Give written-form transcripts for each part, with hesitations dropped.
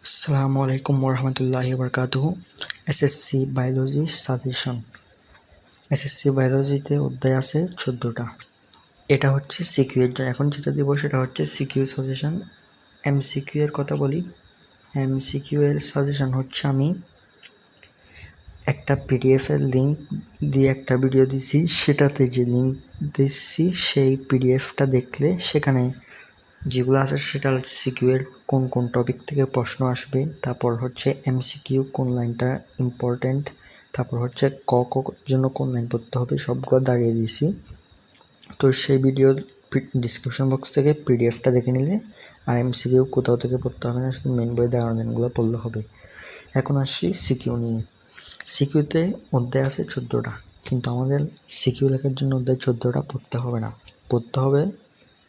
আসসালামু আলাইকুম ওরহমতুল্লাহি ওবরকাতুহু। SSC biology suggestion. এসএসসি বায়োলজিতে অধ্যায় আছে 14টা। এটা হচ্ছে সিকিউ এর জন্য। এখন যেটা দিব সেটা হচ্ছে সিকিউ সাজেশন। এমসিকিউ এর কথা বলি। এমসিকিউ এর সাজেশন হচ্ছে আমি একটা পিডিএফ এর লিঙ্ক দিয়ে একটা ভিডিও দিছি, সেটাতে যে লিঙ্ক দিচ্ছি সেই পিডিএফটা দেখলে সেখানে যেগুলো আছে সেটা সিকিউ এর কোন কোন টপিক থেকে প্রশ্ন আসবে, তারপর হচ্ছে এমসিকিউ কোন লাইনটা ইম্পর্টেন্ট, তারপর হচ্ছে ক ক জন্য কোন লাইন পড়তে হবে, সবগুলো দাঁড়িয়ে দিয়েছি। তো সেই ভিডিওর ডিসক্রিপশন বক্স থেকে পিডিএফটা দেখে নিলে আর এমসিকিউ কোথাও থেকে পড়তে হবে না, শুধু মেন বইয়ে দেওয়ার লাইনগুলো পড়লে হবে। এখন আসছি সিকিউ নিয়ে। সিকিউতে অধ্যায় আছে 14টা, কিন্তু আমাদের সিকিউ লেখার জন্য অধ্যায় 14টা পড়তে হবে না। পড়তে হবে,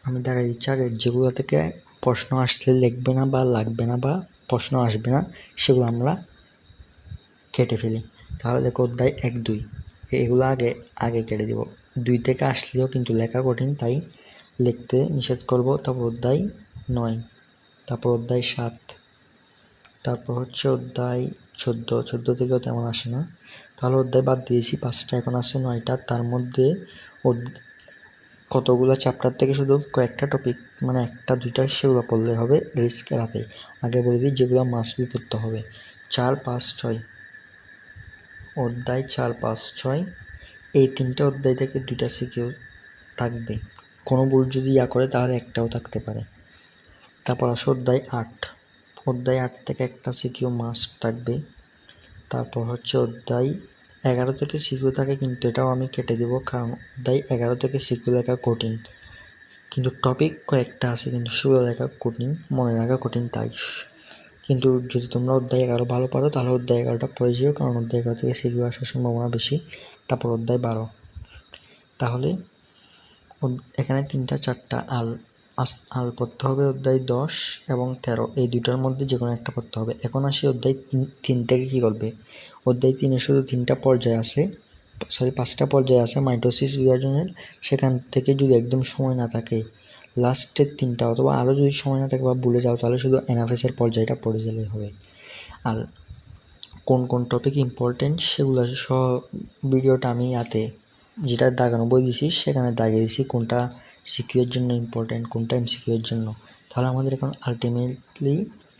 আমি দেখাই দিচ্ছি আগে যেগুলো থেকে প্রশ্ন আসলে লিখবে না বা লাগবে না বা প্রশ্ন আসবে না সেগুলো আমরা কেটে ফেলি। তাহলে দেখো অধ্যায় 1-2 এগুলো আগে আগে কেটে দেব। 2 থেকে আসলেও কিন্তু লেখা কঠিন, তাই লিখতে নিষেধ করব। তারপর অধ্যায় 9, তারপর অধ্যায় 7, তারপর হচ্ছে অধ্যায় 14 থেকেও তেমন আসে না, তাহলে অধ্যায় বাদ দিয়েছি 5টা, এখন আছে 9টা। তার মধ্যে কতগুলো চ্যাপ্টার থেকে শুধু কয়েকটা টপিক, মানে 1-2টা সেগুলো পড়লে হবে রিস্ক এড়াতে। আগে বলে দিই যেগুলো মাস্ট বি পড়তে হবে। 4, 5, 6 অধ্যায় 4, 5, 6 এই 3টে অধ্যায় থেকে 2টা সিকিউ থাকবে। কোনো ভুল যদি করে তাহলে একটাও থাকতে পারে। তারপর আসে অধ্যায় 8। অধ্যায় 8 থেকে একটা সিকিউ মাস্ট থাকবে। তারপর হচ্ছে অধ্যায় 11 থেকে সিকিউ থাকে, কিন্তু এটাও আমি কেটে দেবো, কারণ অধ্যায় 11 থেকে সিকিউ লেখা কঠিন। কিন্তু টপিক কয়েকটা আছে, কিন্তু সেগুলো লেখা কঠিন, মনে রাখা কঠিন। তাই কিন্তু যদি তোমরা অধ্যায় 11 ভালো পারো তাহলে অধ্যায় 11টা পড়ে যেও, কারণ অধ্যায় 11 থেকে সিকিউ আসার সম্ভাবনা বেশি। তারপর অধ্যায় 12। তাহলে এখানে 3টা 4টা আল পড়তে হবে। অধ্যায় 10 এবং 13 এই দুটার মধ্যে যে কোনো একটা পড়তে হবে। এখন আসি অধ্যায় 3 থেকে কী করবে। অধ্যায় 3-এ শুধু 3টা পর্যায় আছে, 5টা পর্যায় আছে মাইটোসিস বিভাজনের। সেখান থেকে যদি একদম সময় না থাকে, লাস্টের 3টা অথবা আরও যদি সময় না থাকে বা ভুলে যাও, তাহলে শুধু অ্যানাফেসের পর্যায়টা পড়ে গেলেই হবে। আর কোন কোন টপিক ইম্পর্টেন্ট সেগুলো সব ভিডিওটা আমি যেটা দাগানো বই দিছি সেখানে দাগিয়ে দিছি কোনটা সিকিউ এর জন্য ইম্পর্টেন্ট, কোনটা এমসিকিউ এর জন্য। তাহলে আমাদের এখন আলটিমেটলি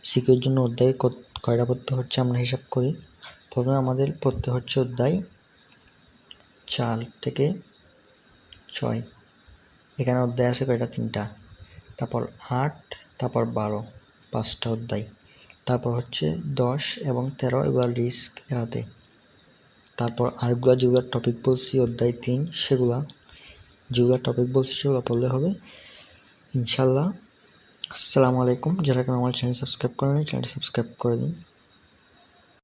সিকিউ এর জন্য অধ্যায় কয়টা পড়তে হচ্ছে আমরা হিসাব করি। প্রথমে আমাদের পড়তে হচ্ছে অধ্যায় 4 থেকে 6। এখানে অধ্যায় আছে কয়টা, 3টা। তারপর 8, তারপর 12, 5টা অধ্যায়। তারপর হচ্ছে 10 এবং 13 এগুলো রিস্ক এড়াতে। তারপর আরেকগুলো যেগুলো টপিক বলছি অধ্যায় 3 যেগুলো টপিক বলছি সেগুলো পড়লে হবে ইনশাল্লাহ। আসসালামু আলাইকুম। যারা কেন আমার চ্যানেল সাবস্ক্রাইব করেন চ্যানেলটি সাবস্ক্রাইব করে দিন।